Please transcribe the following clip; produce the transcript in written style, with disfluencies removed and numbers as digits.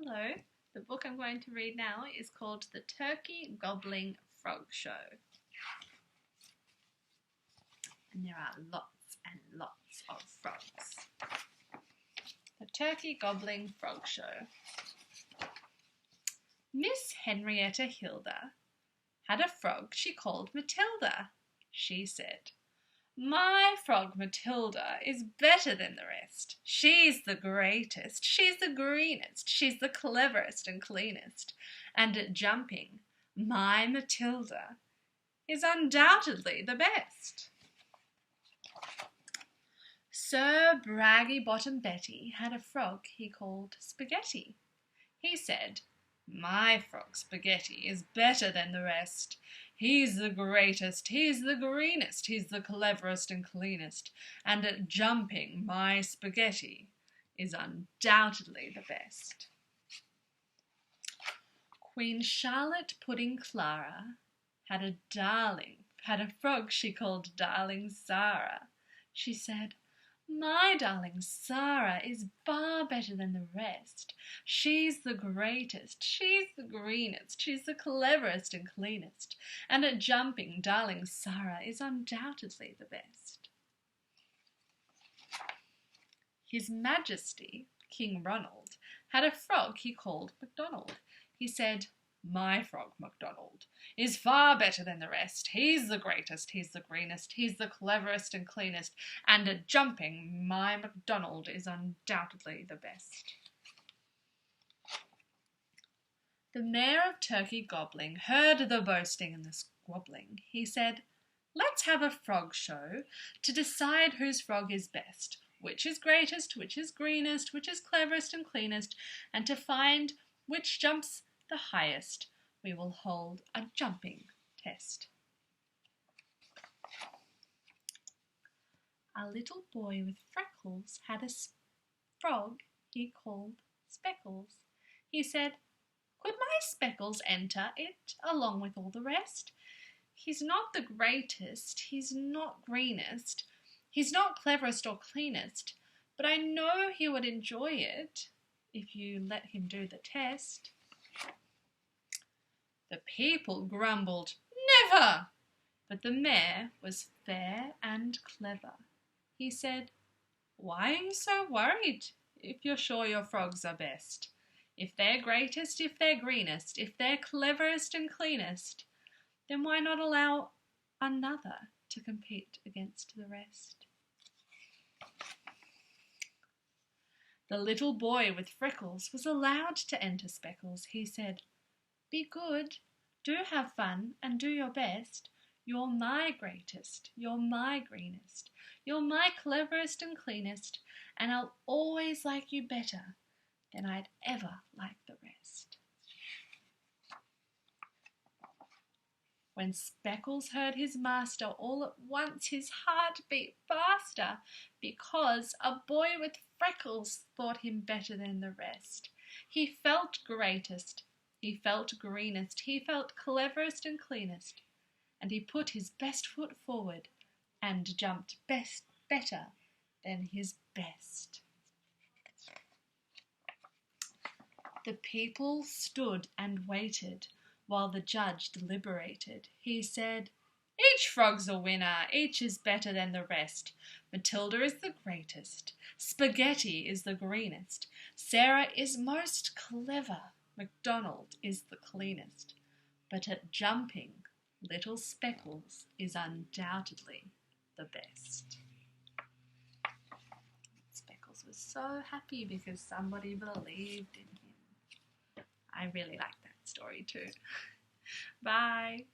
Hello, the book I'm going to read now is called The Turkey-Gobbling Frog Show. And there are lots and lots of frogs. The Turkey-Gobbling Frog Show. Miss Henrietta Hilda had a frog she called Matilda. She said, "My frog Matilda is better than the rest. She's the greatest, she's the greenest, she's the cleverest and cleanest. And at jumping, my Matilda is undoubtedly the best." Sir Braggy-Bottom Betty had a frog he called Spaghetti. He said, "My frog Spaghetti is better than the rest. He's the greatest, he's the greenest, he's the cleverest and cleanest, and at jumping my Spaghetti is undoubtedly the best." Queen Charlotte Pudding Clara had a frog she called Darling Sarah. She said, "My darling Sarah is far better than the rest. She's the greatest, she's the greenest, she's the cleverest and cleanest, and at jumping, darling Sarah is undoubtedly the best." His Majesty, King Ronald, had a frog he called Macdonald. He said, "My frog Macdonald is far better than the rest. He's the greatest, he's the greenest, he's the cleverest and cleanest, and at jumping, my Macdonald is undoubtedly the best." The Mayor of Turkeygobbling heard the boasting and the squabbling. He said, "Let's have a frog show to decide whose frog is best, which is greatest, which is greenest, which is cleverest and cleanest, and to find which jumps the highest, we will hold a jumping test." A little boy with freckles had a frog he called Speckles. He said, "Could my Speckles enter it along with all the rest? He's not the greatest, he's not greenest, he's not cleverest or cleanest, but I know he would enjoy it if you let him do the test." The people grumbled, "Never!" But the Mayor was fair and clever. He said, "Why are you so worried if you're sure your frogs are best? If they're greatest, if they're greenest, if they're cleverest and cleanest, then why not allow another to compete against the rest?" The little boy with freckles was allowed to enter Speckles. He said, "Be good, do have fun and do your best. You're my greatest, you're my greenest, you're my cleverest and cleanest, and I'll always like you better than I'd ever like the rest." When Speckles heard his master, all at once his heart beat faster, because a boy with freckles thought him better than the rest. He felt greatest, he felt greenest, he felt cleverest and cleanest, and he put his best foot forward and jumped better than his best. The people stood and waited while the judge deliberated. He said, "Each frog's a winner, each is better than the rest. Matilda is the greatest, Spaghetti is the greenest, Sarah is most clever, Macdonald is the cleanest, but at jumping, little Speckles is undoubtedly the best." Speckles was so happy because somebody believed in him. I really like that story too. Bye.